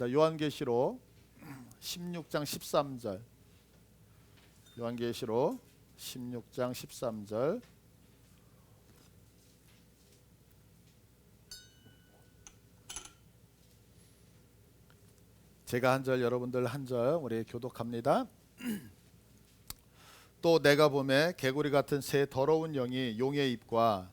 요한계시록 16장 13절. 요한계시록 16장 13절. 제가 한 절, 여러분들 한 절, 우리 교독합니다. 또 내가 보매 개구리 같은 새 더러운 영이 용의 입과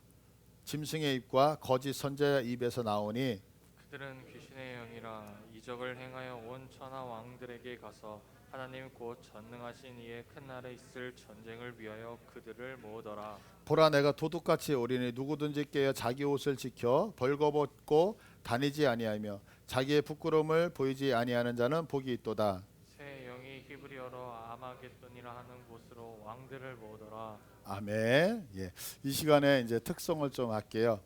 짐승의 입과 거짓 선지자의 입에서 나오니 그들은 귀신의 영이라 이적을 행하여 온 천하 왕들에게 가서 하나님 곧 전능하신 이의 큰 날에 있을 전쟁을 위하여 그들을 모으더라. 보라, 내가 도둑같이 오리니 누구든지 깨어 자기 옷을 지켜 벌거벗고 다니지 아니하며 자기의 부끄러움을 보이지 아니하는 자는 복이 있도다. 새 영이 히브리어로 아마겟돈이라 하는 곳으로 왕들을 모으더라. 아멘. 예. 이 시간에 이제 특성을 좀 할게요.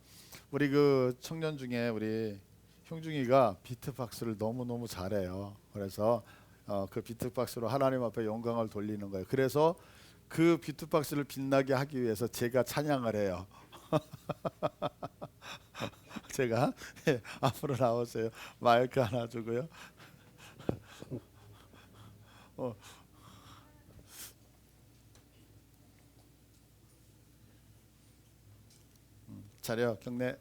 우리 그 청년 중에 우리 형중이가 비트박스를 너무너무 잘해요. 그래서 그 비트박스로 하나님 앞에 영광을 돌리는 거예요. 그래서 그 비트박스를 빛나게 하기 위해서 제가 찬양을 해요. 제가 앞으로 나오세요. 마이크 하나 주고요. 차려 경례.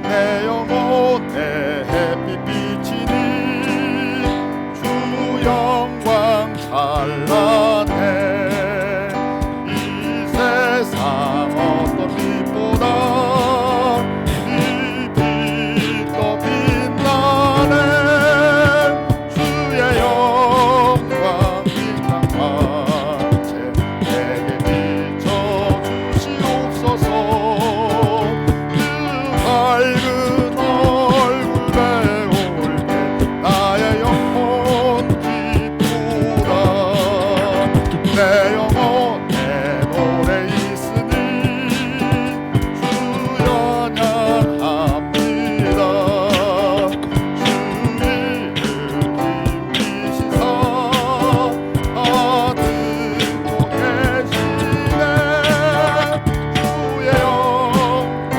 내 영혼에 햇빛 비치니 주 영광 찬란해. 이 세상 어떤 빛보다 이 빛도 빛나네. 주의 영광 빛난 빛에 내게 비춰주시옵소서. 밝은 얼굴 배울 때 나의 영혼 기쁘다. 내 영혼에 노래 있으니 주 찬양합니다. 주 이름 기쁘시사 듣고 계시네. 주의 영광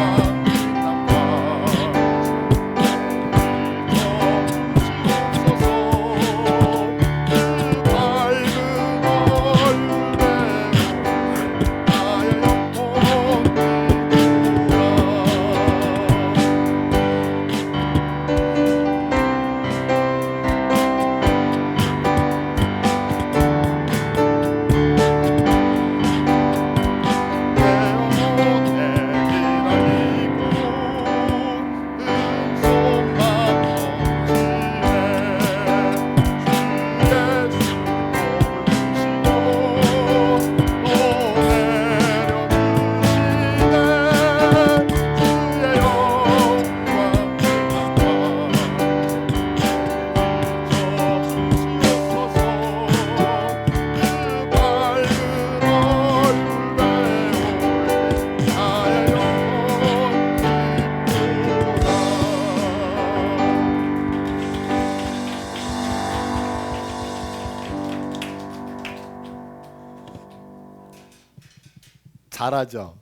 잘하죠?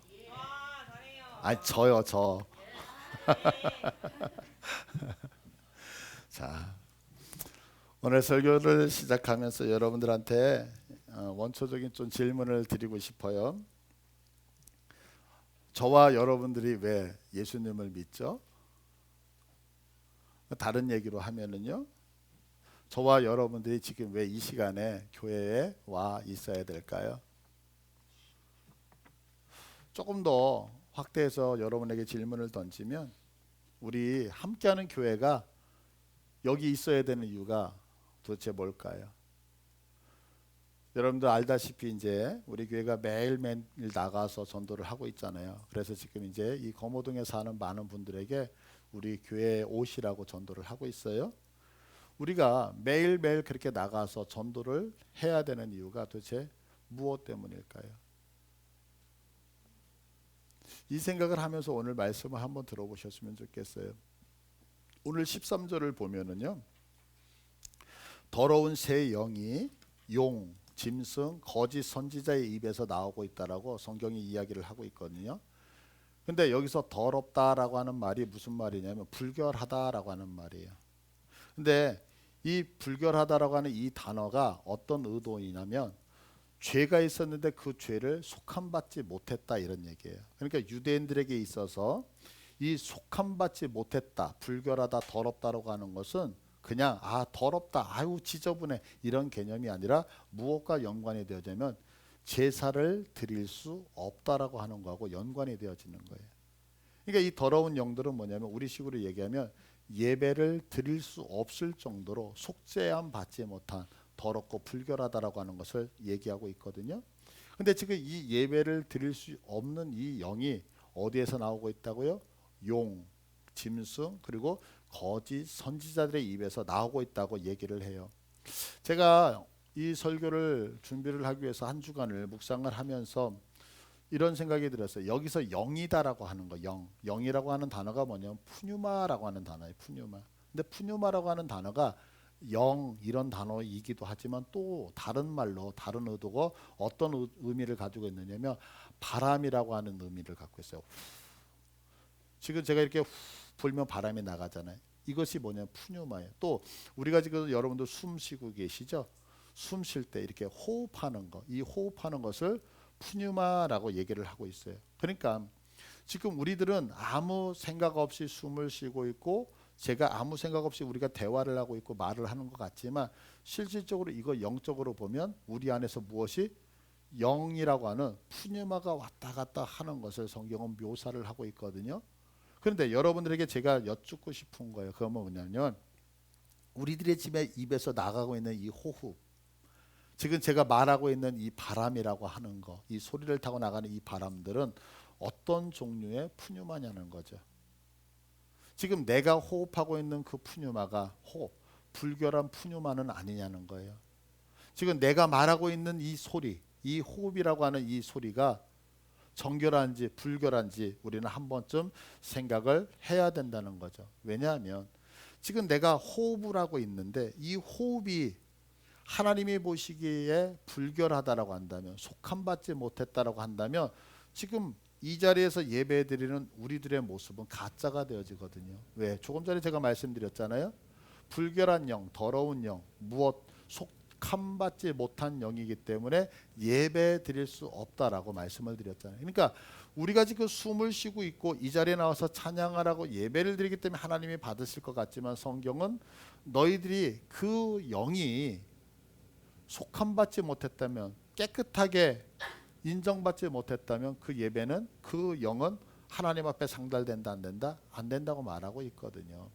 아니 저요 저. 자, 오늘 설교를 시작하면서 여러분들한테 원초적인 좀 질문을 드리고 싶어요. 저와 여러분들이 왜 예수님을 믿죠? 다른 얘기로 하면은요, 저와 여러분들이 지금 왜 이 시간에 교회에 와 있어야 될까요? 조금 더 확대해서 여러분에게 질문을 던지면, 우리 함께하는 교회가 여기 있어야 되는 이유가 도대체 뭘까요? 여러분들 알다시피 이제 우리 교회가 매일매일 나가서 전도를 하고 있잖아요. 그래서 지금 이제 이 거모동에 사는 많은 분들에게 우리 교회에 오시라고 전도를 하고 있어요. 우리가 매일매일 그렇게 나가서 전도를 해야 되는 이유가 도대체 무엇 때문일까요? 이 생각을 하면서 오늘 말씀을 한번 들어보셨으면 좋겠어요. 오늘 13절을 보면은요, 더러운 새 영이 용, 짐승, 거짓 선지자의 입에서 나오고 있다라고 성경이 이야기를 하고 있거든요. 근데 여기서 더럽다라고 하는 말이 무슨 말이냐면 불결하다라고 하는 말이에요. 근데 이 불결하다라고 하는 이 단어가 어떤 의도이냐면 죄가 있었는데 그 죄를 속함받지 못했다 이런 얘기예요. 그러니까 유대인들에게 있어서 이 속함받지 못했다, 불결하다, 더럽다라고 하는 것은 그냥 더럽다, 아유 지저분해 이런 개념이 아니라 무엇과 연관이 되어지면 제사를 드릴 수 없다라고 하는 거하고 연관이 되어지는 거예요. 그러니까 이 더러운 영들은 뭐냐면 우리식으로 얘기하면 예배를 드릴 수 없을 정도로 속죄함 받지 못한 더럽고 불결하다라고 하는 것을 얘기하고 있거든요. 근데 지금 이 예배를 드릴 수 없는 이 영이 어디에서 나오고 있다고요? 용, 짐승 그리고 거짓 선지자들의 입에서 나오고 있다고 얘기를 해요. 제가 이 설교를 준비를 하기 위해서 한 주간을 묵상을 하면서 이런 생각이 들었어요. 여기서 영이다라고 하는 거, 영이라고 하는 단어가 뭐냐면 푸뉴마라고 하는 단어예요. 푸뉴마. 근데 푸뉴마라고 하는 단어가 영 이런 단어이기도 하지만 또 다른 말로 다른 의도고 어떤 의미를 가지고 있느냐면 바람이라고 하는 의미를 갖고 있어요. 지금 제가 이렇게 불면 바람이 나가잖아요. 이것이 뭐냐면 푸뉴마예요. 또 우리가 지금 여러분들 숨 쉬고 계시죠? 숨 쉴 때 이렇게 호흡하는 거, 이 호흡하는 것을 푸뉴마라고 얘기를 하고 있어요. 그러니까 지금 우리들은 아무 생각 없이 숨을 쉬고 있고 제가 아무 생각 없이 우리가 대화를 하고 있고 말을 하는 것 같지만 실질적으로 이거 영적으로 보면 우리 안에서 무엇이 영이라고 하는 푸뉴마가 왔다 갔다 하는 것을 성경은 묘사를 하고 있거든요. 그런데 여러분들에게 제가 여쭙고 싶은 거예요. 그건 뭐냐면 우리들의 집에 입에서 나가고 있는 이 호흡, 지금 제가 말하고 있는 이 바람이라고 하는 거, 이 소리를 타고 나가는 이 바람들은 어떤 종류의 푸뉴마냐는 거죠. 지금 내가 호흡하고 있는 그 푸뉴마가 불결한 푸뉴마는 아니냐는 거예요. 지금 내가 말하고 있는 이 소리, 이 호흡이라고 하는 이 소리가 정결한지 불결한지 우리는 한 번쯤 생각을 해야 된다는 거죠. 왜냐하면 지금 내가 호흡을 하고 있는데 이 호흡이 하나님이 보시기에 불결하다라고 한다면 속함받지 못했다라고 한다면 지금 이 자리에서 예배드리는 우리들의 모습은 가짜가 되어지거든요. 왜? 조금 전에 제가 말씀드렸잖아요. 불결한 영, 더러운 영, 무엇 속함받지 못한 영이기 때문에 예배드릴 수 없다라고 말씀을 드렸잖아요. 그러니까 우리가 지금 숨을 쉬고 있고 이 자리에 나와서 찬양하라고 예배를 드리기 때문에 하나님이 받으실 것 같지만 성경은 너희들이 그 영이 속함받지 못했다면 깨끗하게 인정받지 못했다면 그 예배는 그 영은 하나님 앞에 상달된다 안 된다? 안 된다고 말하고 있거든요.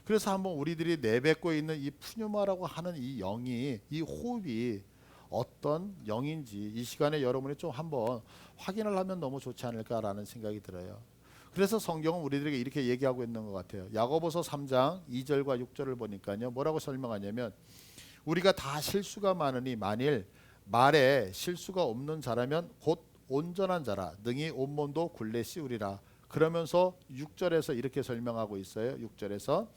그래서 한번 우리들이 내뱉고 있는 이 푸뉴마라고 하는 이 영이 이 호흡이 어떤 영인지 이 시간에 여러분이 좀 한번 확인을 하면 너무 좋지 않을까라는 생각이 들어요. 그래서 성경은 우리들에게 이렇게 얘기하고 있는 것 같아요. 야고보서 3장 2절과 6절을 보니까요. 뭐라고 설명하냐면 우리가 다 실수가 많으니 만일 말에 실수가 없는 자라면 곧 온전한 자라 능히 온몸도 굴레 씌우리라. 그러면서 6절에서 이렇게 설명하고 있어요. 6절에서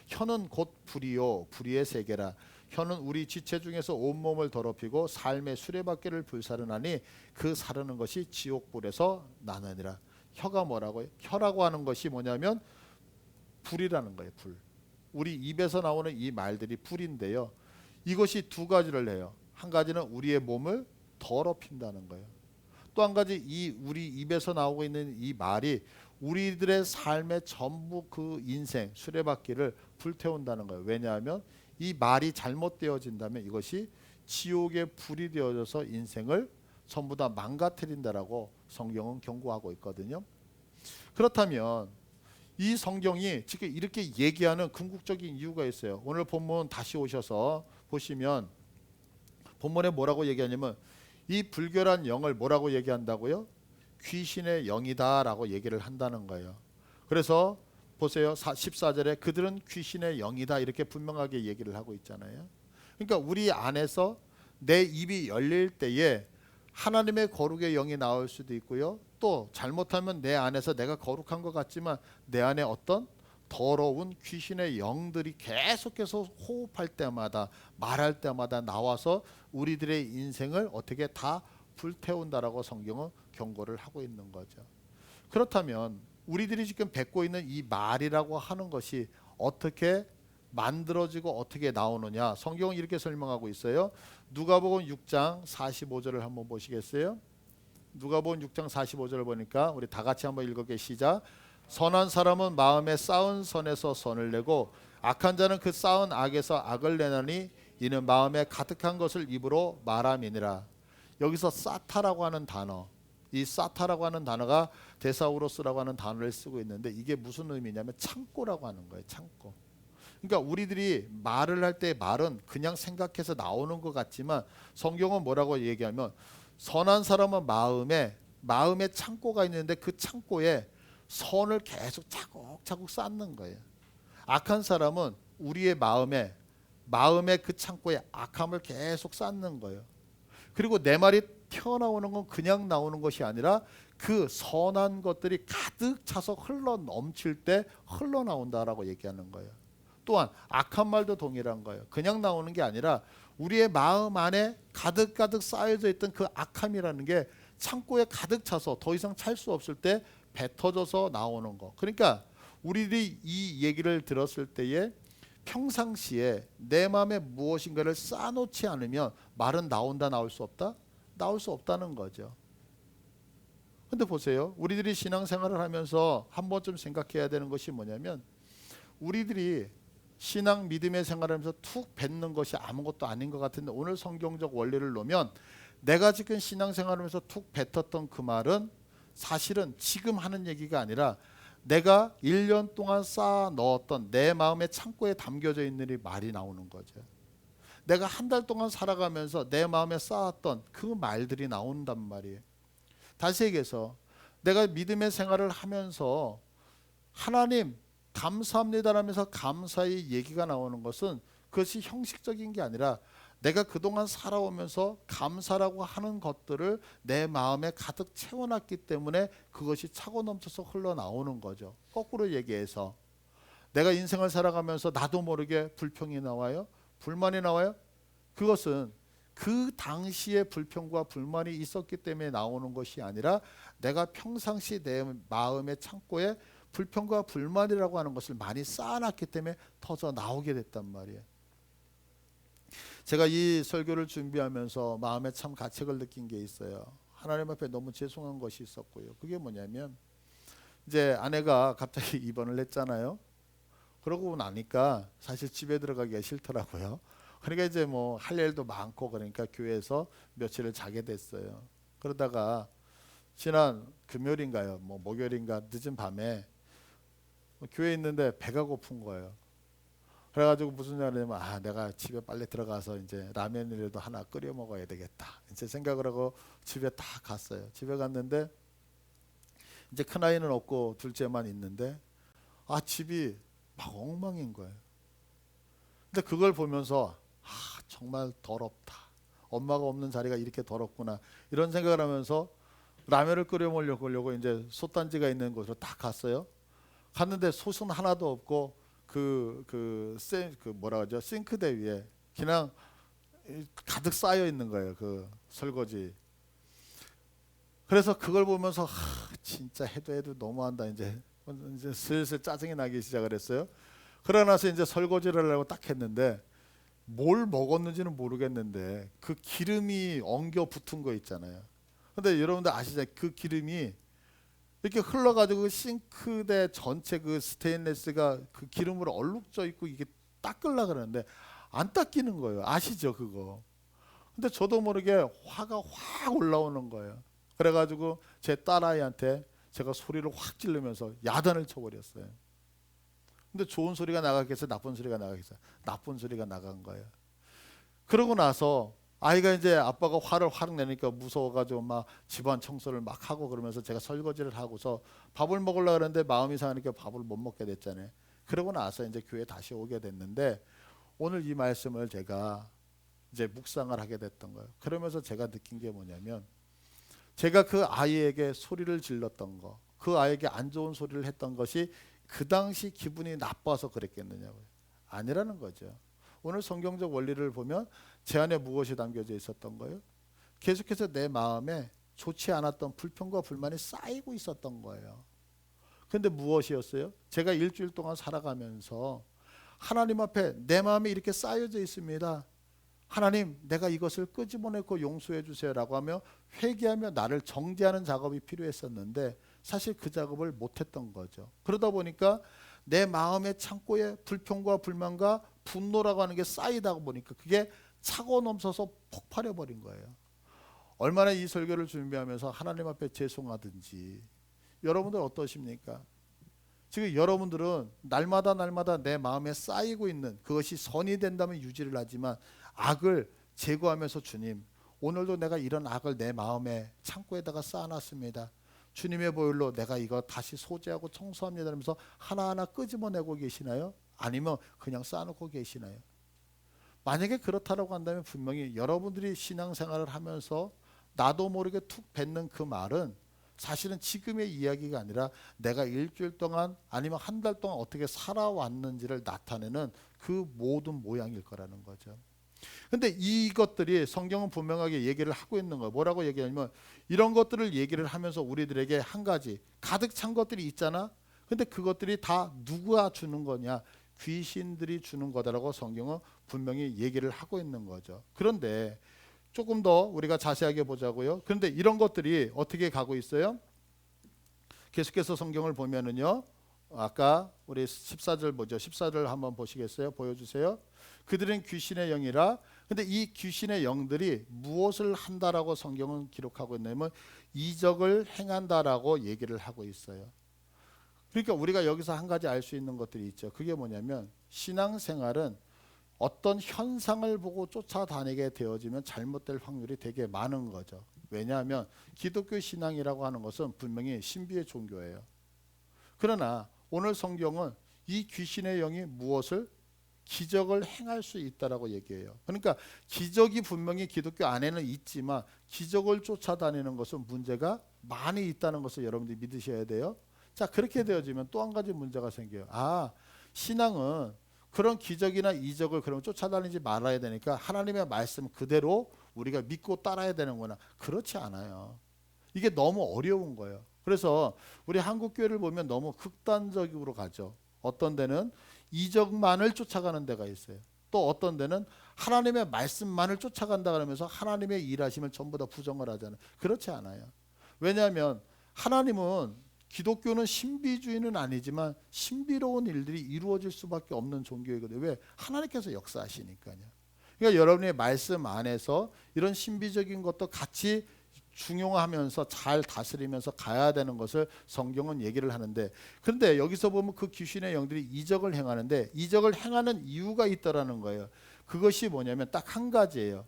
혀는 곧 불이요 불의의 세계라. 혀는 우리 지체 중에서 온몸을 더럽히고 삶의 수레바퀴를 불사르나니 그 사르는 것이 지옥불에서 나느니라. 혀가 뭐라고요? 혀라고 하는 것이 뭐냐면 불이라는 거예요. 불. 우리 입에서 나오는 이 말들이 불인데요. 이것이 두 가지를 해요. 한 가지는 우리의 몸을 더럽힌다는 거예요. 또 한 가지 이 우리 입에서 나오고 있는 이 말이 우리들의 삶의 전부 그 인생 수레바퀴를 불태운다는 거예요. 왜냐하면 이 말이 잘못되어진다면 이것이 지옥의 불이 되어져서 인생을 전부 다 망가뜨린다라고 성경은 경고하고 있거든요. 그렇다면 이 성경이 지금 이렇게 얘기하는 궁극적인 이유가 있어요. 오늘 본문 다시 오셔서 보시면 본문에 뭐라고 얘기하냐면 이 불결한 영을 뭐라고 얘기한다고요? 귀신의 영이다라고 얘기를 한다는 거예요. 그래서 보세요. 14절에 그들은 귀신의 영이다 이렇게 분명하게 얘기를 하고 있잖아요. 그러니까 우리 안에서 내 입이 열릴 때에 하나님의 거룩의 영이 나올 수도 있고요. 또 잘못하면 내 안에서 내가 거룩한 것 같지만 내 안에 어떤 더러운 귀신의 영들이 계속해서 호흡할 때마다 말할 때마다 나와서 우리들의 인생을 어떻게 다 불태운다라고 성경은 경고를 하고 있는 거죠. 그렇다면 우리들이 지금 뱉고 있는 이 말이라고 하는 것이 어떻게 만들어지고 어떻게 나오느냐, 성경은 이렇게 설명하고 있어요. 누가복음 6장 45절을 한번 보시겠어요? 누가복음 6장 45절을 보니까 우리 다 같이 한번 읽어볼게요. 시작. 선한 사람은 마음에 쌓은 선에서 선을 내고 악한 자는 그 쌓은 악에서 악을 내나니 이는 마음에 가득한 것을 입으로 말함이니라. 여기서 사타라고 하는 단어, 이 사타라고 하는 단어가 데사우로스라고 하는 단어를 쓰고 있는데 이게 무슨 의미냐면 창고라고 하는 거예요. 창고. 그러니까 우리들이 말을 할 때 말은 그냥 생각해서 나오는 것 같지만 성경은 뭐라고 얘기하면 선한 사람은 마음에 창고가 있는데 그 창고에 선을 계속 차곡차곡 쌓는 거예요. 악한 사람은 우리의 마음에 그 창고에 악함을 계속 쌓는 거예요. 그리고 내 말이 튀어나오는 건 그냥 나오는 것이 아니라 그 선한 것들이 가득 차서 흘러 넘칠 때 흘러나온다라고 얘기하는 거예요. 또한 악한 말도 동일한 거예요. 그냥 나오는 게 아니라 우리의 마음 안에 가득가득 쌓여져 있던 그 악함이라는 게 창고에 가득 차서 더 이상 찰 수 없을 때 뱉어져서 나오는 거. 그러니까 우리들이 이 얘기를 들었을 때에 평상시에 내 마음에 무엇인가를 쌓아놓지 않으면 말은 나온다 나올 수 없다? 나올 수 없다는 거죠. 근데 보세요. 우리들이 신앙생활을 하면서 한 번쯤 생각해야 되는 것이 뭐냐면 우리들이 신앙 믿음의 생활하면서 툭 뱉는 것이 아무것도 아닌 것 같은데 오늘 성경적 원리를 놓으면 내가 지금 신앙생활하면서 툭 뱉었던 그 말은 사실은 지금 하는 얘기가 아니라 내가 1년 동안 쌓아 넣었던 내 마음의 창고에 담겨져 있는 이 말이 나오는 거죠. 내가 한 달 동안 살아가면서 내 마음에 쌓았던 그 말들이 나온단 말이에요. 다시 얘기해서 내가 믿음의 생활을 하면서 하나님 감사합니다라면서 감사의 얘기가 나오는 것은 그것이 형식적인 게 아니라 내가 그동안 살아오면서 감사라고 하는 것들을 내 마음에 가득 채워놨기 때문에 그것이 차고 넘쳐서 흘러나오는 거죠. 거꾸로 얘기해서 내가 인생을 살아가면서 나도 모르게 불평이 나와요. 불만이 나와요. 그것은 그 당시에 불평과 불만이 있었기 때문에 나오는 것이 아니라 내가 평상시 내 마음의 창고에 불평과 불만이라고 하는 것을 많이 쌓아놨기 때문에 터져 나오게 됐단 말이에요. 제가 이 설교를 준비하면서 마음에 참 가책을 느낀 게 있어요. 하나님 앞에 너무 죄송한 것이 있었고요. 그게 뭐냐면 이제 아내가 갑자기 입원을 했잖아요. 그러고 나니까 사실 집에 들어가기가 싫더라고요. 그러니까 이제 뭐 할 일도 많고 그러니까 교회에서 며칠을 자게 됐어요. 그러다가 지난 금요일인가요? 뭐 목요일인가 늦은 밤에 교회에 있는데 배가 고픈 거예요. 그래가지고 무슨 말이냐면 내가 집에 빨리 들어가서 이제 라면이라도 하나 끓여 먹어야 되겠다. 이제 생각을 하고 집에 다 갔어요. 집에 갔는데 이제 큰 아이는 없고 둘째만 있는데 집이 막 엉망인 거예요. 근데 그걸 보면서 정말 더럽다. 엄마가 없는 자리가 이렇게 더럽구나. 이런 생각을 하면서 라면을 끓여 먹으려고 이제 솥단지가 있는 곳으로 딱 갔어요. 갔는데 솥은 하나도 없고 뭐라 그러죠? 싱크대 위에 그냥 가득 쌓여 있는 거예요. 그 설거지. 그래서 그걸 보면서 진짜 해도 너무한다. 이제 슬슬 짜증이 나기 시작을 했어요. 그러고 나서 이제 설거지를 하려고 딱 했는데 뭘 먹었는지는 모르겠는데 그 기름이 엉겨 붙은 거 있잖아요. 근데 여러분들 아시죠? 그 기름이 이렇게 흘러가지고 그 싱크대 전체 그 스테인레스가 그 기름으로 얼룩져 있고 이게 닦으려고 그러는데 안 닦이는 거예요. 아시죠 그거? 근데 저도 모르게 화가 확 올라오는 거예요. 그래가지고 제 딸아이한테 제가 소리를 확 지르면서 야단을 쳐버렸어요. 근데 좋은 소리가 나가겠어요? 나쁜 소리가 나가겠어요? 나쁜 소리가 나간 거예요. 그러고 나서 아이가 이제 아빠가 화를 확 내니까 무서워가지고 막 집안 청소를 막 하고 그러면서 제가 설거지를 하고서 밥을 먹으려고 그러는데 마음이 상하니까 밥을 못 먹게 됐잖아요. 그러고 나서 이제 교회 다시 오게 됐는데 오늘 이 말씀을 제가 이제 묵상을 하게 됐던 거예요. 그러면서 제가 느낀 게 뭐냐면 제가 그 아이에게 소리를 질렀던 거, 그 아이에게 안 좋은 소리를 했던 것이 그 당시 기분이 나빠서 그랬겠느냐고요. 아니라는 거죠. 오늘 성경적 원리를 보면 제 안에 무엇이 담겨져 있었던 거예요? 계속해서 내 마음에 좋지 않았던 불평과 불만이 쌓이고 있었던 거예요. 근데 무엇이었어요? 제가 일주일 동안 살아가면서 하나님 앞에 내 마음이 이렇게 쌓여져 있습니다. 하나님, 내가 이것을 끄집어내고 용서해 주세요라고 하며 회개하며 나를 정죄하는 작업이 필요했었는데 사실 그 작업을 못했던 거죠. 그러다 보니까 내 마음의 창고에 불평과 불만과 분노라고 하는 게 쌓이다 보니까 그게 차고 넘쳐서 폭발해 버린 거예요. 얼마나 이 설교를 준비하면서 하나님 앞에 죄송하든지. 여러분들 어떠십니까? 지금 여러분들은 날마다 내 마음에 쌓이고 있는 그것이 선이 된다면 유지를 하지만 악을 제거하면서 주님, 오늘도 내가 이런 악을 내 마음에 창고에다가 쌓아놨습니다. 주님의 보혈로 내가 이거 다시 소재하고 청소합니다 하면서 하나하나 끄집어내고 계시나요? 아니면 그냥 쌓아놓고 계시나요? 만약에 그렇다고 한다면 분명히 여러분들이 신앙생활을 하면서 나도 모르게 툭 뱉는 그 말은 사실은 지금의 이야기가 아니라 내가 일주일 동안 아니면 한 달 동안 어떻게 살아왔는지를 나타내는 그 모든 모양일 거라는 거죠. 근데 이것들이 성경은 분명하게 얘기를 하고 있는 거예요. 뭐라고 얘기하냐면 이런 것들을 얘기를 하면서 우리들에게 한 가지 가득 찬 것들이 있잖아. 근데 그것들이 다 누가 주는 거냐? 귀신들이 주는 거다라고 성경은 분명히 얘기를 하고 있는 거죠. 그런데 조금 더 우리가 자세하게 보자고요. 그런데 이런 것들이 어떻게 가고 있어요? 계속해서 성경을 보면은요. 아까 우리 14절 보죠. 14절 한번 보시겠어요? 보여주세요. 그들은 귀신의 영이라. 근데 이 귀신의 영들이 무엇을 한다라고 성경은 기록하고 있냐면 이적을 행한다라고 얘기를 하고 있어요. 그러니까 우리가 여기서 한 가지 알 수 있는 것들이 있죠. 그게 뭐냐면 신앙생활은 어떤 현상을 보고 쫓아다니게 되어지면 잘못될 확률이 되게 많은 거죠. 왜냐하면 기독교 신앙이라고 하는 것은 분명히 신비의 종교예요. 그러나 오늘 성경은 이 귀신의 영이 무엇을 기적을 행할 수 있다라고 얘기해요. 그러니까 기적이 분명히 기독교 안에는 있지만 기적을 쫓아다니는 것은 문제가 많이 있다는 것을 여러분들이 믿으셔야 돼요. 자, 그렇게 되어지면 또 한 가지 문제가 생겨요. 신앙은 그런 기적이나 이적을 그러면 쫓아다니지 말아야 되니까 하나님의 말씀 그대로 우리가 믿고 따라야 되는구나. 그렇지 않아요. 이게 너무 어려운 거예요. 그래서 우리 한국 교회를 보면 너무 극단적으로 가죠. 어떤 데는 이적만을 쫓아가는 데가 있어요. 또 어떤 데는 하나님의 말씀만을 쫓아간다 그러면서 하나님의 일하심을 전부 다 부정을 하잖아요. 그렇지 않아요. 왜냐하면 하나님은 기독교는 신비주의는 아니지만 신비로운 일들이 이루어질 수밖에 없는 종교이거든요. 왜? 하나님께서 역사하시니까요. 그러니까 여러분의 말씀 안에서 이런 신비적인 것도 같이 중용하면서 잘 다스리면서 가야 되는 것을 성경은 얘기를 하는데, 그런데 여기서 보면 그 귀신의 영들이 이적을 행하는데 이적을 행하는 이유가 있다라는 거예요. 그것이 뭐냐면 딱 한 가지예요.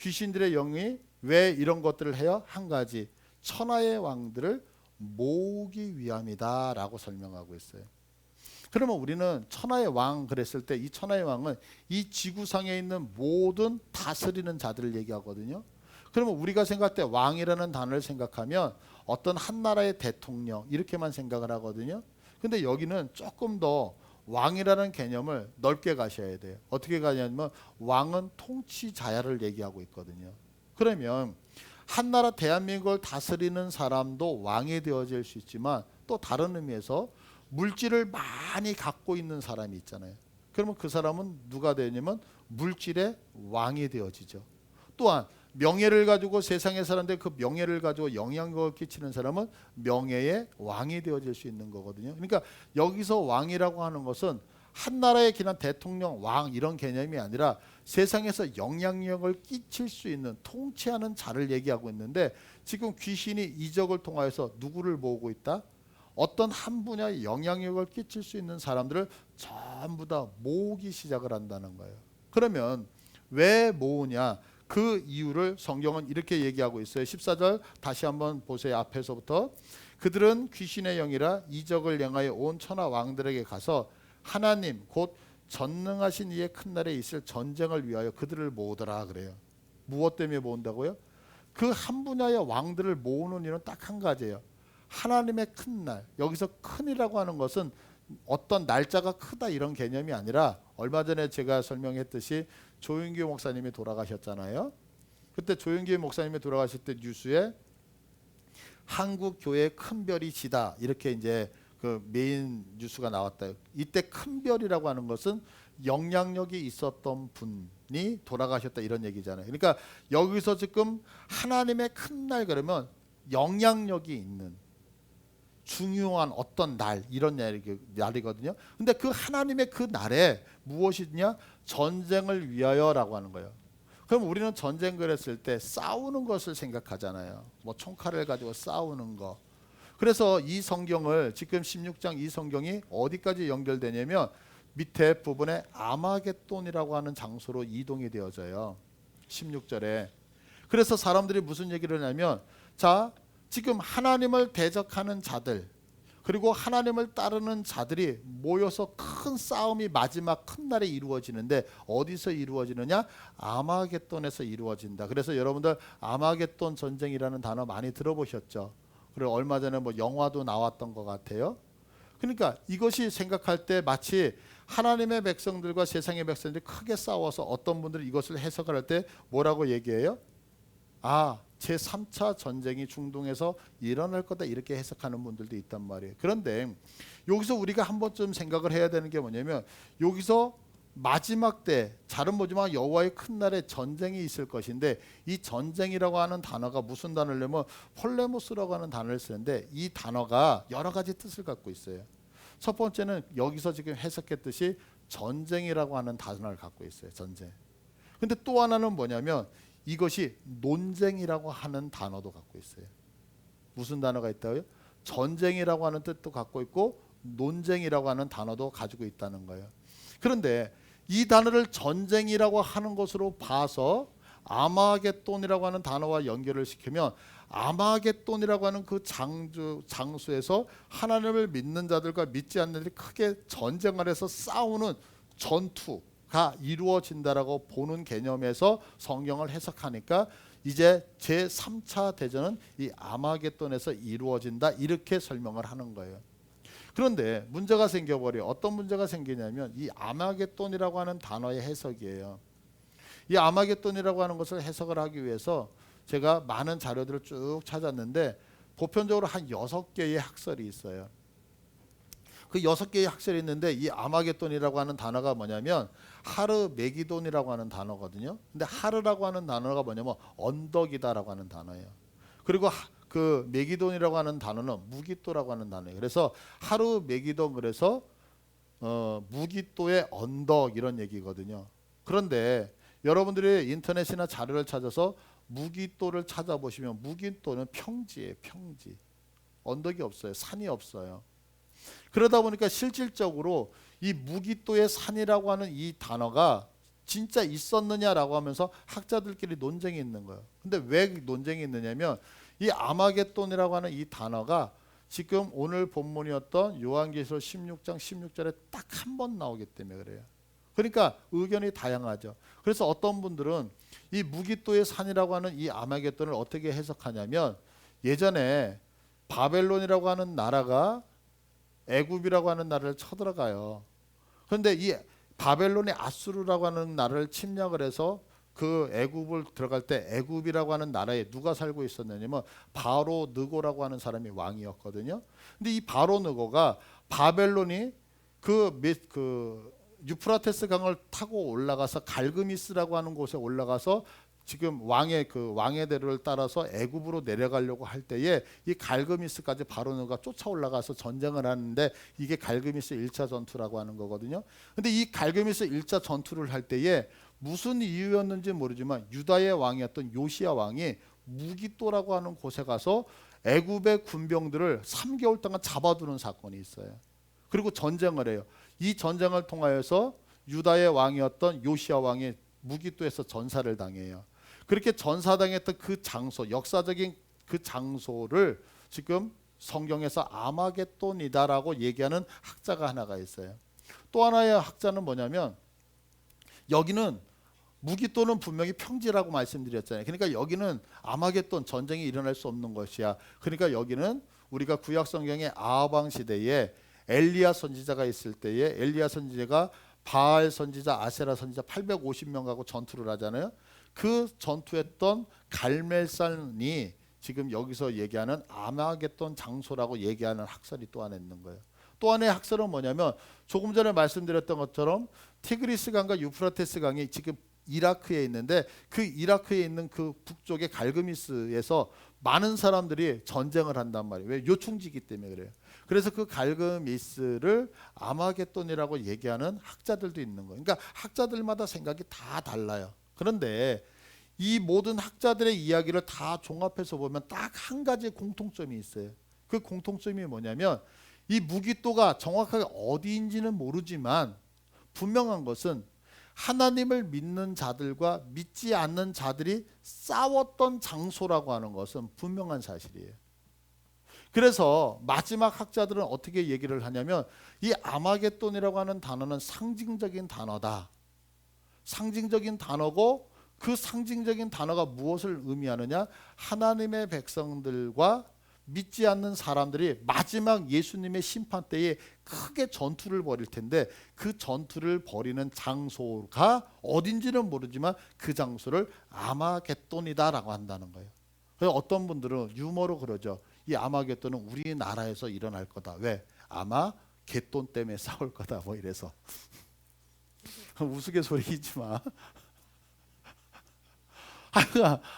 귀신들의 영이 왜 이런 것들을 해요? 한 가지, 천하의 왕들을 모으기 위함이다 라고 설명하고 있어요. 그러면 우리는 천하의 왕 그랬을 때 이 천하의 왕은 이 지구상에 있는 모든 다스리는 자들을 얘기하거든요. 그러면 우리가 생각할 때 왕이라는 단어를 생각하면 어떤 한 나라의 대통령 이렇게만 생각을 하거든요. 근데 여기는 조금 더 왕이라는 개념을 넓게 가셔야 돼요. 어떻게 가냐면 왕은 통치자야를 얘기하고 있거든요. 그러면 한 나라 대한민국을 다스리는 사람도 왕이 되어질 수 있지만 또 다른 의미에서 물질을 많이 갖고 있는 사람이 있잖아요. 그러면 그 사람은 누가 되냐면 물질의 왕이 되어지죠. 또한 명예를 가지고 세상의 사람들 그 명예를 가지고 영향력을 끼치는 사람은 명예의 왕이 되어질 수 있는 거거든요. 그러니까 여기서 왕이라고 하는 것은 한 나라의 그냥 대통령, 왕 이런 개념이 아니라 세상에서 영향력을 끼칠 수 있는 통치하는 자를 얘기하고 있는데 지금 귀신이 이적을 통하여서 누구를 모으고 있다? 어떤 한 분야에 영향력을 끼칠 수 있는 사람들을 전부 다 모으기 시작을 한다는 거예요. 그러면 왜 모으냐? 그 이유를 성경은 이렇게 얘기하고 있어요. 14절 다시 한번 보세요. 앞에서부터. 그들은 귀신의 영이라 이적을 행하여 온 천하 왕들에게 가서 하나님 곧 전능하신 이의 큰 날에 있을 전쟁을 위하여 그들을 모으더라 그래요. 무엇 때문에 모은다고요? 그 한 분야의 왕들을 모으는 일은 딱 한 가지예요. 하나님의 큰 날. 여기서 큰이라고 하는 것은 어떤 날짜가 크다 이런 개념이 아니라 얼마 전에 제가 설명했듯이 조윤규 목사님이 돌아가셨잖아요. 그때 조윤규 목사님이 돌아가실 때 뉴스에 한국 교회의 큰 별이 지다 이렇게 이제 그 메인 뉴스가 나왔다. 이때 큰 별이라고 하는 것은 영향력이 있었던 분이 돌아가셨다 이런 얘기잖아요. 그러니까 여기서 지금 하나님의 큰 날 그러면 영향력이 있는 중요한 어떤 날 이런 날이거든요. 근데 그 하나님의 그 날에 무엇이냐? 전쟁을 위하여라고 하는 거예요. 그럼 우리는 전쟁 그랬을 때 싸우는 것을 생각하잖아요. 뭐 총칼을 가지고 싸우는 거. 그래서 이 성경을 지금 16장 이 성경이 어디까지 연결되냐면 밑에 부분에 아마겟돈이라고 하는 장소로 이동이 되어져요. 16절에. 그래서 사람들이 무슨 얘기를 하냐면 자 지금 하나님을 대적하는 자들 그리고 하나님을 따르는 자들이 모여서 큰 싸움이 마지막 큰 날에 이루어지는데 어디서 이루어지느냐? 아마겟돈에서 이루어진다. 그래서 여러분들 아마겟돈 전쟁이라는 단어 많이 들어보셨죠? 그리고 얼마 전에 뭐 영화도 나왔던 것 같아요. 그러니까 이것이 생각할 때 마치 하나님의 백성들과 세상의 백성들이 크게 싸워서 어떤 분들이 이것을 해석을 할 때 뭐라고 얘기해요? 아, 제3차 전쟁이 중동에서 일어날 거다 이렇게 해석하는 분들도 있단 말이에요. 그런데 여기서 우리가 한 번쯤 생각을 해야 되는 게 뭐냐면 여기서 마지막 때 잘은 모지만 여호와의 큰 날에 전쟁이 있을 것인데 이 전쟁이라고 하는 단어가 무슨 단어를 내면 폴레모스라고 하는 단어를 쓰는데 이 단어가 여러 가지 뜻을 갖고 있어요. 첫 번째는 여기서 지금 해석했듯이 전쟁이라고 하는 단어를 갖고 있어요. 전쟁. 근데 또 하나는 뭐냐면 이것이 논쟁이라고 하는 단어도 갖고 있어요. 무슨 단어가 있다고요? 전쟁이라고 하는 뜻도 갖고 있고 논쟁이라고 하는 단어도 가지고 있다는 거예요. 그런데 이 단어를 전쟁이라고 하는 것으로 봐서 아마겟돈이라고 하는 단어와 연결을 시키면 아마겟돈이라고 하는 그 장소에서 하나님을 믿는 자들과 믿지 않는 자들이 크게 전쟁을 해서 싸우는 전투가 이루어진다라고 보는 개념에서 성경을 해석하니까 이제 제3차 대전은 이 아마겟돈에서 이루어진다 이렇게 설명을 하는 거예요. 그런데 문제가 생겨버려. 어떤 문제가 생기냐면 이 아마겟돈이라고 하는 단어의 해석이에요. 이 아마겟돈이라고 하는 것을 해석을 하기 위해서 제가 많은 자료들을 쭉 찾았는데 보편적으로 한 6개의 학설이 있어요. 그 6개의 학설이 있는데 이 아마겟돈이라고 하는 단어가 뭐냐면 하르메기돈이라고 하는 단어거든요. 근데 하르라고 하는 단어가 뭐냐면 언덕이다라고 하는 단어예요. 그리고 그 메기돈이라고 하는 단어는 무기또라고 하는 단어예요. 그래서 하르메기돈 그래서 무기또의 언덕 이런 얘기거든요. 그런데 여러분들이 인터넷이나 자료를 찾아서 무기또를 찾아보시면 무기또는 평지예요. 평지. 언덕이 없어요. 산이 없어요. 그러다 보니까 실질적으로 이 무기또의 산이라고 하는 이 단어가 진짜 있었느냐라고 하면서 학자들끼리 논쟁이 있는 거예요. 근데 왜 논쟁이 있느냐면 이 아마겟돈이라고 하는 이 단어가 지금 오늘 본문이었던 요한계시록 16장 16절에 딱 한 번 나오기 때문에 그래요. 그러니까 의견이 다양하죠. 그래서 어떤 분들은 이 무기또의 산이라고 하는 이 아마겟돈을 어떻게 해석하냐면 예전에 바벨론이라고 하는 나라가 애굽이라고 하는 나라를 쳐들어가요. 그런데 이 바벨론의 아수르라고 하는 나라를 침략을 해서 그 애굽을 들어갈 때 애굽이라고 하는 나라에 누가 살고 있었느냐면 바로 느고라고 하는 사람이 왕이었거든요. 근데 이 바로 느고가 바벨론이 그 유프라테스 강을 타고 올라가서 갈그미스라고 하는 곳에 올라가서 지금 왕의 대로를 따라서 애굽으로 내려가려고 할 때에 이 갈그미스까지 바로 느고가 쫓아 올라가서 전쟁을 하는데 이게 갈그미스 1차 전투라고 하는 거거든요. 근데 이 갈그미스 1차 전투를 할 때에 무슨 이유였는지 모르지만 유다의 왕이었던 요시야 왕이 무기또라고 하는 곳에 가서 애굽의 군병들을 3개월 동안 잡아두는 사건이 있어요. 그리고 전쟁을 해요. 이 전쟁을 통하여서 유다의 왕이었던 요시야 왕이 무기또에서 전사를 당해요. 그렇게 전사당했던 그 장소, 역사적인 그 장소를 지금 성경에서 아마겟돈이다라고 얘기하는 학자가 하나가 있어요. 또 하나의 학자는 뭐냐면 여기는 무기또는 분명히 평지라고 말씀드렸잖아요. 그러니까 여기는 아마겟돈 전쟁이 일어날 수 없는 것이야. 그러니까 여기는 우리가 구약 성경의 아하방 시대에 엘리야 선지자가 있을 때에 엘리야 선지자가 바알 선지자, 아세라 선지자 850명하고 전투를 하잖아요. 그 전투했던 갈멜산이 지금 여기서 얘기하는 아마겟돈 장소라고 얘기하는 학설이 또 하나 있는 거예요. 또 하나의 학설은 뭐냐면 조금 전에 말씀드렸던 것처럼 티그리스 강과 유프라테스 강이 지금 이라크에 있는데 그 이라크에 있는 그 북쪽의 갈그미스에서 많은 사람들이 전쟁을 한단 말이에요. 왜? 요충지기 때문에 그래요. 그래서 그 갈그미스를 아마겟돈이라고 얘기하는 학자들도 있는 거예요. 그러니까 학자들마다 생각이 다 달라요. 그런데 이 모든 학자들의 이야기를 다 종합해서 보면 딱 한 가지 공통점이 있어요. 그 공통점이 뭐냐면 이 무기토가 정확하게 어디인지는 모르지만 분명한 것은 하나님을 믿는 자들과 믿지 않는 자들이 싸웠던 장소라고 하는 것은 분명한 사실이에요. 그래서 마지막 학자들은 어떻게 얘기를 하냐면 이 아마겟돈이라고 하는 단어는 상징적인 단어다. 상징적인 단어고 그 상징적인 단어가 무엇을 의미하느냐? 하나님의 백성들과 믿지 않는 사람들이 마지막 예수님의 심판 때에 크게 전투를 벌일 텐데 그 전투를 벌이는 장소가 어딘지는 모르지만 그 장소를 아마겟돈이다라고 한다는 거예요. 그래서 어떤 분들은 유머로 그러죠. 이 아마겟돈은 우리나라에서 일어날 거다. 왜? 아마겟돈 때문에 싸울 거다. 뭐 이래서 우스갯소리이지만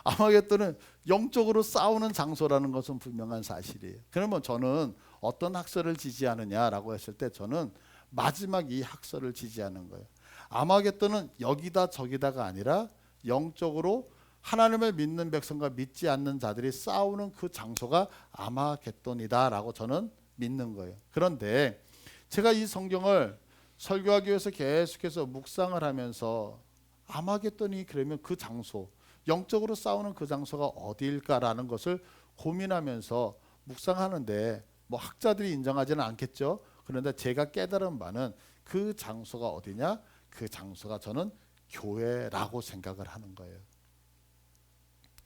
아마겟돈은 영적으로 싸우는 장소라는 것은 분명한 사실이에요. 그러면 저는 어떤 학설을 지지하느냐라고 했을 때 저는 마지막 이 학설을 지지하는 거예요. 아마겟돈은 여기다 저기다가 아니라 영적으로 하나님을 믿는 백성과 믿지 않는 자들이 싸우는 그 장소가 아마겟돈이다라고 저는 믿는 거예요. 그런데 제가 이 성경을 설교하기 위해서 계속해서 묵상을 하면서 아마겟돈이 그러면 그 장소, 영적으로 싸우는 그 장소가 어디일까라는 것을 고민하면서 묵상하는데 뭐 학자들이 인정하지는 않겠죠. 그런데 제가 깨달은 바는 그 장소가 어디냐? 그 장소가 저는 교회라고 생각을 하는 거예요.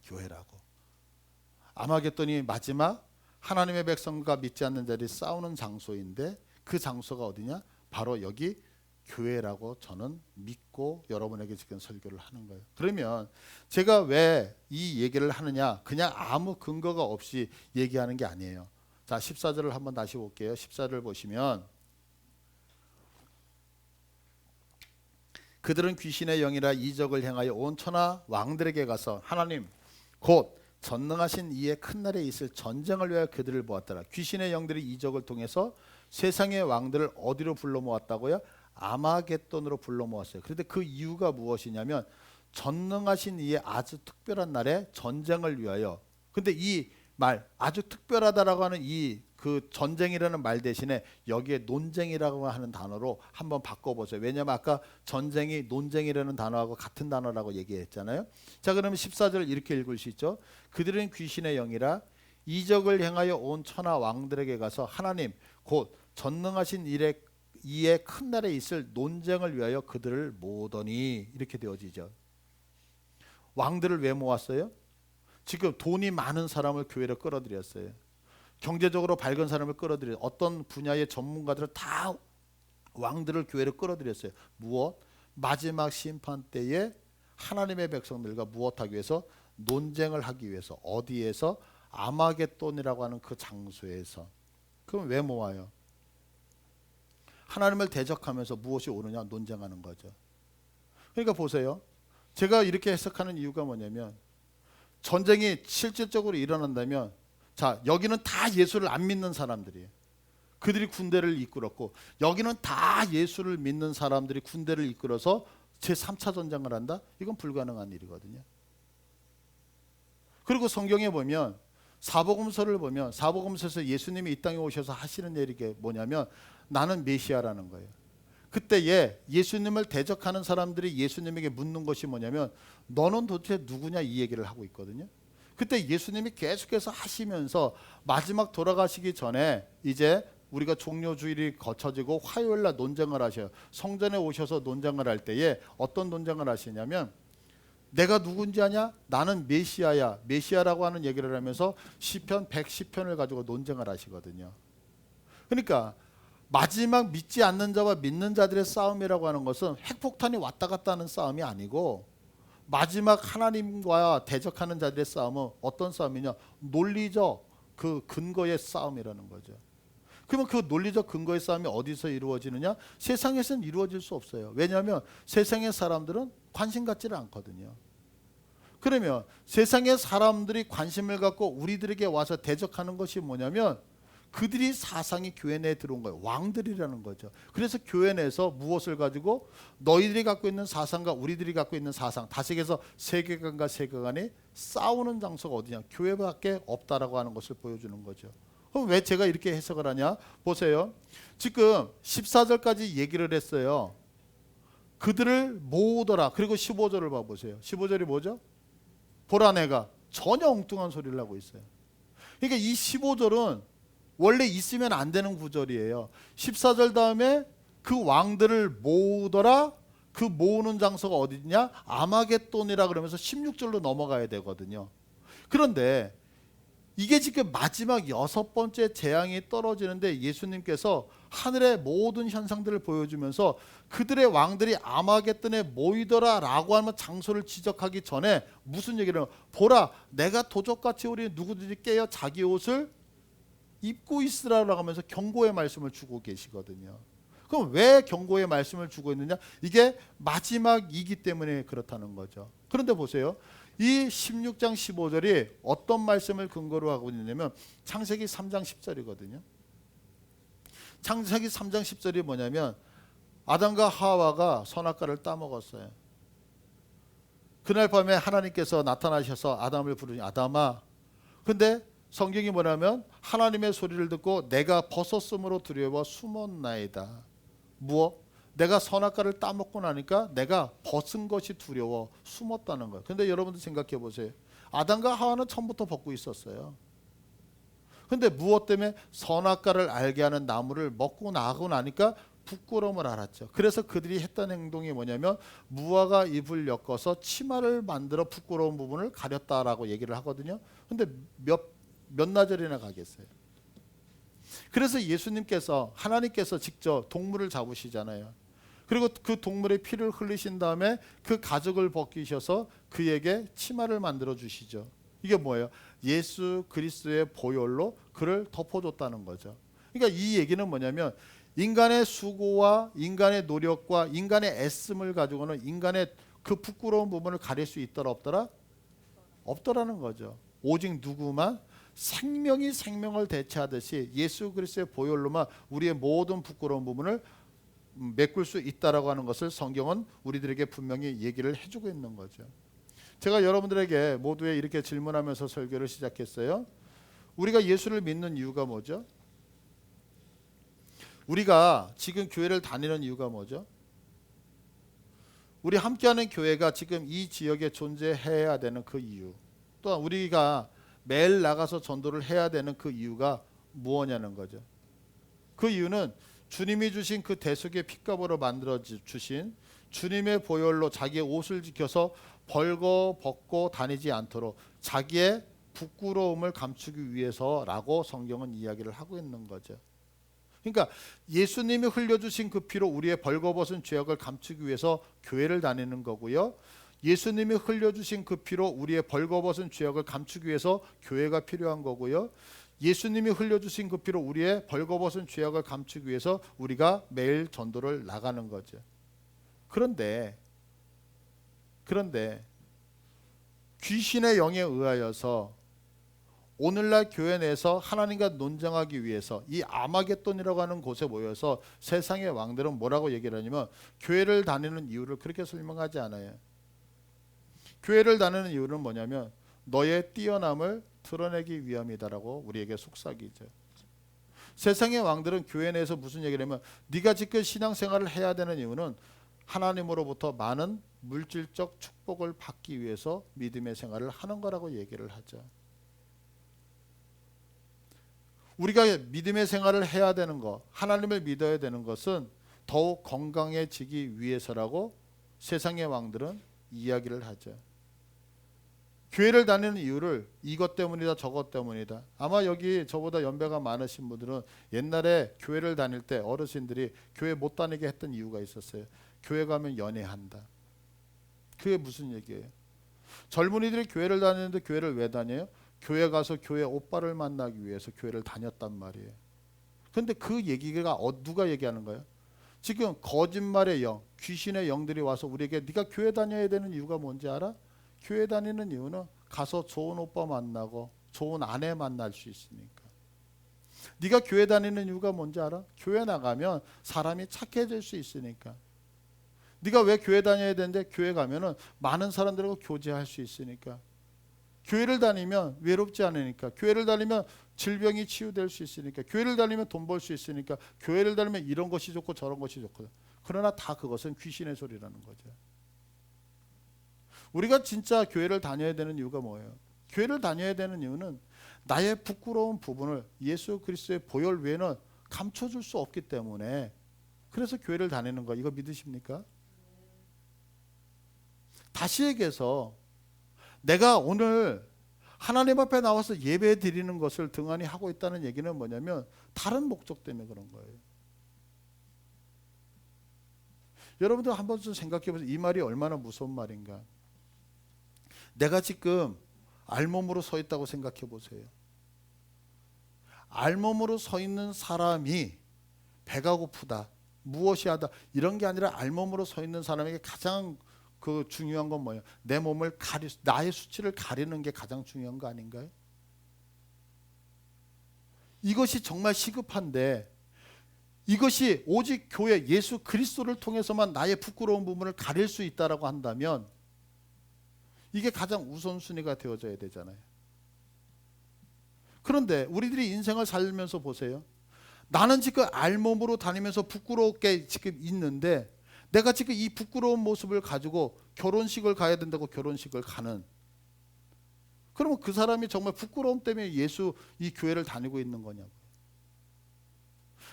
교회라고. 아마겟돈이 마지막 하나님의 백성과 믿지 않는 자들이 싸우는 장소인데 그 장소가 어디냐? 바로 여기 교회라고 저는 믿고 여러분에게 지금 설교를 하는 거예요. 그러면 제가 왜 이 얘기를 하느냐? 그냥 아무 근거가 없이 얘기하는 게 아니에요. 자, 14절을 한번 다시 볼게요. 14절을 보시면 그들은 귀신의 영이라 이적을 행하여 온 천하 왕들에게 가서 하나님 곧 전능하신 이의 큰 날에 있을 전쟁을 위하여 그들을 모았더라. 귀신의 영들이 이적을 통해서 세상의 왕들을 어디로 불러 모았다고요? 아마겟돈으로 불러 모았어요. 그런데 그 이유가 무엇이냐면 전능하신 이의 아주 특별한 날에 전쟁을 위하여. 근데 이 말 아주 특별하다라고 하는 이 그 전쟁이라는 말 대신에 여기에 논쟁이라고 하는 단어로 한번 바꿔보세요. 왜냐하면 아까 전쟁이 논쟁이라는 단어하고 같은 단어라고 얘기했잖아요. 자, 그러면 14절 이렇게 읽을 수 있죠. 그들은 귀신의 영이라 이적을 행하여 온 천하 왕들에게 가서 하나님 곧 전능하신 이의 큰 날에 있을 논쟁을 위하여 그들을 모으더니 이렇게 되어지죠. 왕들을 왜 모았어요? 지금 돈이 많은 사람을 교회로 끌어들였어요. 경제적으로 밝은 사람을 끌어들여 어떤 분야의 전문가들을 다 왕들을 교회로 끌어들였어요. 무엇? 마지막 심판 때에 하나님의 백성들과 무엇하기 위해서? 논쟁을 하기 위해서. 어디에서? 아마겟돈이라고 하는 그 장소에서. 그럼 왜 모아요? 하나님을 대적하면서 무엇이 옳으냐 논쟁하는 거죠. 그러니까 보세요. 제가 이렇게 해석하는 이유가 뭐냐면 전쟁이 실질적으로 일어난다면 자, 여기는 다 예수를 안 믿는 사람들이에요. 그들이 군대를 이끌었고 여기는 다 예수를 믿는 사람들이 군대를 이끌어서 제3차 전쟁을 한다? 이건 불가능한 일이거든요. 그리고 성경에 보면 사복음서를 보면 사복음서에서 예수님이 이 땅에 오셔서 하시는 얘기가 뭐냐면 나는 메시아라는 거예요. 그때에 예수님을 대적하는 사람들이 예수님에게 묻는 것이 뭐냐면 너는 도대체 누구냐 이 얘기를 하고 있거든요. 그때 예수님이 계속해서 하시면서 마지막 돌아가시기 전에 이제 우리가 종료주일이 거쳐지고 화요일날 논쟁을 하셔요. 성전에 오셔서 논쟁을 할 때에 어떤 논쟁을 하시냐면 내가 누군지 아냐? 나는 메시아야. 메시아라고 하는 얘기를 하면서 시편 110편을 가지고 논쟁을 하시거든요. 그러니까 마지막 믿지 않는 자와 믿는 자들의 싸움이라고 하는 것은 핵폭탄이 왔다 갔다 하는 싸움이 아니고 마지막 하나님과 대적하는 자들의 싸움은 어떤 싸움이냐? 논리적 그 근거의 싸움이라는 거죠. 그러면 그 논리적 근거의 싸움이 어디서 이루어지느냐? 세상에서는 이루어질 수 없어요. 왜냐하면 세상의 사람들은 관심 갖지를 않거든요. 그러면 세상의 사람들이 관심을 갖고 우리들에게 와서 대적하는 것이 뭐냐면 그들이 사상이 교회 내에 들어온 거예요. 왕들이라는 거죠. 그래서 교회 내에서 무엇을 가지고 너희들이 갖고 있는 사상과 우리들이 갖고 있는 사상, 다시해서 세계관과 세계관이 싸우는 장소가 어디냐? 교회밖에 없다라고 하는 것을 보여주는 거죠. 그럼 왜 제가 이렇게 해석을 하냐? 보세요. 지금 14절까지 얘기를 했어요. 그들을 모으더라. 그리고 15절을 봐보세요. 15절이 뭐죠? 보라 내가 전혀 엉뚱한 소리를 하고 있어요. 그러니까 이 15절은 원래 있으면 안 되는 구절이에요. 14절 다음에 그 왕들을 모으더라. 그 모으는 장소가 어디냐? 아마겟돈이라 그러면서 16절로 넘어가야 되거든요. 그런데 이게 지금 마지막 6번째 재앙이 떨어지는데 예수님께서 하늘의 모든 현상들을 보여주면서 그들의 왕들이 아마겟돈에 모이더라 라고 하는 장소를 지적하기 전에 무슨 얘기를 해요? 보라 내가 도적같이 우리 누구든지 깨어 자기 옷을 입고 있으라고 하면서 경고의 말씀을 주고 계시거든요. 그럼 왜 경고의 말씀을 주고 있느냐? 이게 마지막이기 때문에 그렇다는 거죠. 그런데 보세요. 이 16장 15절이 어떤 말씀을 근거로 하고 있냐면 창세기 3장 10절이거든요. 창세기 3장 10절이 뭐냐면 아담과 하와가 선악과를 따먹었어요. 그날 밤에 하나님께서 나타나셔서 아담을 부르니 아담아. 근데 성경이 뭐냐면 하나님의 소리를 듣고 내가 벗었으므로 두려워 숨었나이다. 무엇? 내가 선악과를 따먹고 나니까 내가 벗은 것이 두려워 숨었다는 거예요. 그런데 여러분들 생각해 보세요. 아담과 하와는 처음부터 벗고 있었어요. 그런데 무엇 때문에 선악과를 알게 하는 나무를 먹고 나고 나니까 부끄러움을 알았죠. 그래서 그들이 했던 행동이 뭐냐면 무화과 잎을 엮어서 치마를 만들어 부끄러운 부분을 가렸다라고 얘기를 하거든요. 그런데 몇 나절이나 가겠어요. 그래서 예수님께서 하나님께서 직접 동물을 잡으시잖아요. 그리고 그 동물의 피를 흘리신 다음에 그 가죽을 벗기셔서 그에게 치마를 만들어 주시죠. 이게 뭐예요? 예수 그리스도의 보혈로 그를 덮어줬다는 거죠. 그러니까 이 얘기는 뭐냐면 인간의 수고와 인간의 노력과 인간의 애씀을 가지고는 인간의 그 부끄러운 부분을 가릴 수 있더라 없더라? 없더라는 거죠. 오직 누구만 생명이 생명을 대체하듯이 예수 그리스도의 보혈로만 우리의 모든 부끄러운 부분을 메꿀 수 있다라고 하는 것을 성경은 우리들에게 분명히 얘기를 해주고 있는 거죠. 제가 여러분들에게 모두에 이렇게 질문하면서 설교를 시작했어요. 우리가 예수를 믿는 이유가 뭐죠? 우리가 지금 교회를 다니는 이유가 뭐죠? 우리 함께하는 교회가 지금 이 지역에 존재해야 되는 그 이유, 또한 우리가 매일 나가서 전도를 해야 되는 그 이유가 무엇냐는 거죠. 그 이유는 주님이 주신 그 대속의 핏값으로 만들어 주신 주님의 보혈로 자기의 옷을 지켜서 벌거 벗고 다니지 않도록 자기의 부끄러움을 감추기 위해서라고 성경은 이야기를 하고 있는 거죠. 그러니까 예수님이 흘려주신 그 피로 우리의 벌거벗은 죄악을 감추기 위해서 교회를 다니는 거고요. 예수님이 흘려주신 그 피로 우리의 벌거벗은 죄악을 감추기 위해서 교회가 필요한 거고요. 예수님이 흘려주신 그 피로 우리의 벌거벗은 죄악을 감추기 위해서 우리가 매일 전도를 나가는 거죠. 그런데 귀신의 영에 의하여서 오늘날 교회 내에서 하나님과 논쟁하기 위해서 이 아마겟돈이라고 하는 곳에 모여서 세상의 왕들은 뭐라고 얘기를 하냐면 교회를 다니는 이유를 그렇게 설명하지 않아요. 교회를 다니는 이유는 뭐냐면 너의 뛰어남을 드러내기 위함이다라고 우리에게 속삭이죠. 세상의 왕들은 교회 내에서 무슨 얘기를 하면 네가 지금 신앙생활을 해야 되는 이유는 하나님으로부터 많은 물질적 축복을 받기 위해서 믿음의 생활을 하는 거라고 얘기를 하죠. 우리가 믿음의 생활을 해야 되는 것, 하나님을 믿어야 되는 것은 더욱 건강해지기 위해서라고 세상의 왕들은 이야기를 하죠. 교회를 다니는 이유를 이것 때문이다 저것 때문이다. 아마 여기 저보다 연배가 많으신 분들은 옛날에 교회를 다닐 때 어르신들이 교회 못 다니게 했던 이유가 있었어요. 교회 가면 연애한다. 그게 무슨 얘기예요? 젊은이들이 교회를 다니는데 교회를 왜 다녀요? 교회 가서 교회 오빠를 만나기 위해서 교회를 다녔단 말이에요. 근데 그 얘기가 누가 얘기하는 거예요? 지금 거짓말의 영, 귀신의 영들이 와서 우리에게 네가 교회 다녀야 되는 이유가 뭔지 알아? 교회 다니는 이유는 가서 좋은 오빠 만나고 좋은 아내 만날 수 있으니까. 네가 교회 다니는 이유가 뭔지 알아? 교회 나가면 사람이 착해질 수 있으니까. 네가 왜 교회 다녀야 되는데 교회 가면은 많은 사람들하고 교제할 수 있으니까. 교회를 다니면 외롭지 않으니까. 교회를 다니면 질병이 치유될 수 있으니까. 교회를 다니면 돈 벌 수 있으니까. 교회를 다니면 이런 것이 좋고 저런 것이 좋거든. 그러나 다 그것은 귀신의 소리라는 거죠. 우리가 진짜 교회를 다녀야 되는 이유가 뭐예요? 교회를 다녀야 되는 이유는 나의 부끄러운 부분을 예수 그리스도의 보혈 외에는 감춰줄 수 없기 때문에 그래서 교회를 다니는 거. 이거 믿으십니까? 다시 얘기해서 내가 오늘 하나님 앞에 나와서 예배 드리는 것을 등한히 하고 있다는 얘기는 뭐냐면 다른 목적 때문에 그런 거예요. 여러분들 한번 좀 생각해 보세요. 이 말이 얼마나 무서운 말인가. 내가 지금 알몸으로 서 있다고 생각해 보세요. 알몸으로 서 있는 사람이 배가 고프다, 무엇이 하다 이런 게 아니라 알몸으로 서 있는 사람에게 가장 그 중요한 건 뭐예요? 내 몸을 나의 수치를 가리는 게 가장 중요한 거 아닌가요? 이것이 정말 시급한데 이것이 오직 교회 예수 그리스도를 통해서만 나의 부끄러운 부분을 가릴 수 있다라고 한다면 이게 가장 우선순위가 되어져야 되잖아요. 그런데 우리들이 인생을 살면서 보세요. 나는 지금 알몸으로 다니면서 부끄럽게 지금 있는데 내가 지금 이 부끄러운 모습을 가지고 결혼식을 가야 된다고 결혼식을 가는, 그러면 그 사람이 정말 부끄러움 때문에 예수 이 교회를 다니고 있는 거냐고.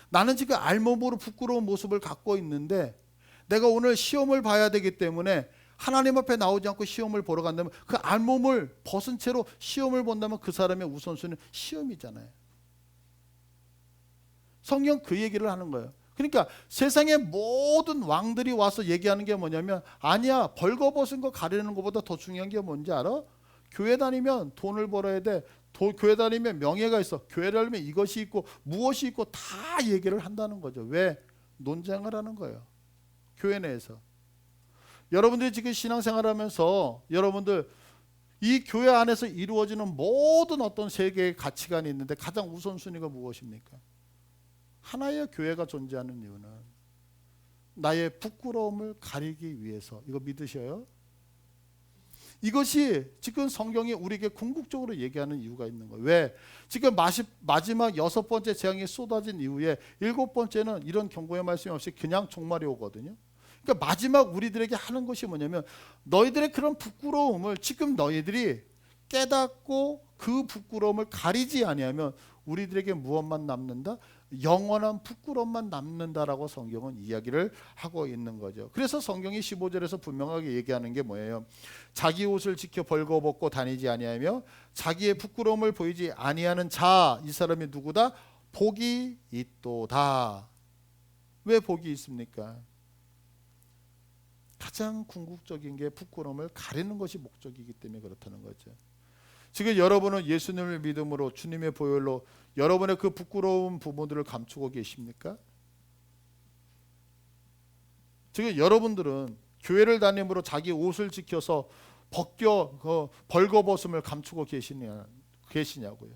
나는 지금 알몸으로 부끄러운 모습을 갖고 있는데 내가 오늘 시험을 봐야 되기 때문에 하나님 앞에 나오지 않고 시험을 보러 간다면 그 알몸을 벗은 채로 시험을 본다면 그 사람의 우선순위는 시험이잖아요. 성경 그 얘기를 하는 거예요. 그러니까 세상의 모든 왕들이 와서 얘기하는 게 뭐냐면 아니야, 벌거벗은 거 가리는 것보다 더 중요한 게 뭔지 알아? 교회 다니면 돈을 벌어야 돼. 교회 다니면 명예가 있어. 교회 다니면 이것이 있고 무엇이 있고 다 얘기를 한다는 거죠. 왜? 논쟁을 하는 거예요. 교회 내에서. 여러분들이 지금 신앙생활하면서 여러분들 이 교회 안에서 이루어지는 모든 어떤 세계의 가치관이 있는데 가장 우선순위가 무엇입니까? 하나의 교회가 존재하는 이유는 나의 부끄러움을 가리기 위해서. 이거 믿으셔요? 이것이 지금 성경이 우리에게 궁극적으로 얘기하는 이유가 있는 거예요. 왜? 지금 마지막 6번째 재앙이 쏟아진 이후에 7번째는 이런 경고의 말씀이 없이 그냥 종말이 오거든요. 그러니까 마지막 우리들에게 하는 것이 뭐냐면 너희들의 그런 부끄러움을 지금 너희들이 깨닫고 그 부끄러움을 가리지 아니하면 우리들에게 무엇만 남는다? 영원한 부끄러움만 남는다라고 성경은 이야기를 하고 있는 거죠. 그래서 성경이 15절에서 분명하게 얘기하는 게 뭐예요? 자기 옷을 지켜 벌거벗고 다니지 아니하며 자기의 부끄러움을 보이지 아니하는 자, 이 사람이 누구다? 복이 있도다. 왜 복이 있습니까? 가장 궁극적인 게 부끄러움을 가리는 것이 목적이기 때문에 그렇다는 거죠. 지금 여러분은 예수님을 믿음으로 주님의 보혈로 여러분의 그 부끄러운 부분들을 감추고 계십니까? 지금 여러분들은 교회를 다님으로 자기 옷을 지켜서 벌거벗음을 감추고 계시냐고요.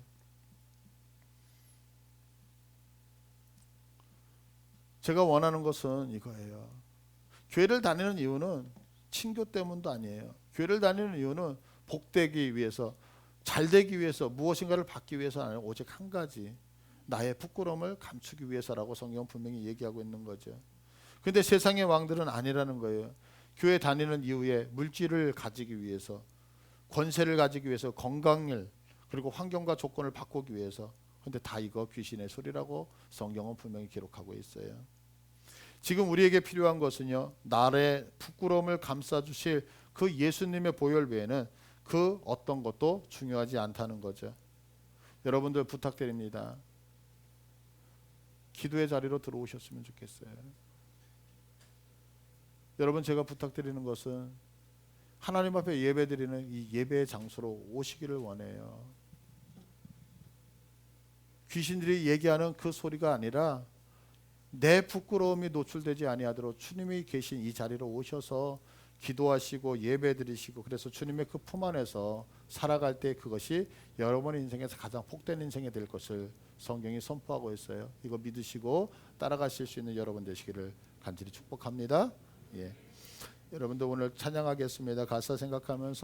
제가 원하는 것은 이거예요. 교회를 다니는 이유는 친교 때문도 아니에요. 교회를 다니는 이유는 복되기 위해서, 잘되기 위해서, 무엇인가를 받기 위해서 아니라 오직 한 가지, 나의 부끄러움을 감추기 위해서라고 성경은 분명히 얘기하고 있는 거죠. 그런데 세상의 왕들은 아니라는 거예요. 교회 다니는 이후에 물질을 가지기 위해서, 권세를 가지기 위해서, 건강을 그리고 환경과 조건을 바꾸기 위해서. 그런데 다 이거 귀신의 소리라고 성경은 분명히 기록하고 있어요. 지금 우리에게 필요한 것은요, 나의 부끄러움을 감싸주실 그 예수님의 보혈 외에는 그 어떤 것도 중요하지 않다는 거죠. 여러분들 부탁드립니다. 기도의 자리로 들어오셨으면 좋겠어요. 여러분 제가 부탁드리는 것은 하나님 앞에 예배드리는 이 예배의 장소로 오시기를 원해요. 귀신들이 얘기하는 그 소리가 아니라 내 부끄러움이 노출되지 아니하도록 주님이 계신 이 자리로 오셔서 기도하시고 예배드리시고, 그래서 주님의 그 품 안에서 살아갈 때 그것이 여러분의 인생에서 가장 복된 인생이 될 것을 성경이 선포하고 있어요. 이거 믿으시고 따라가실 수 있는 여러분 되시기를 간절히 축복합니다. 예. 여러분들 오늘 찬양하겠습니다. 가사 생각하면서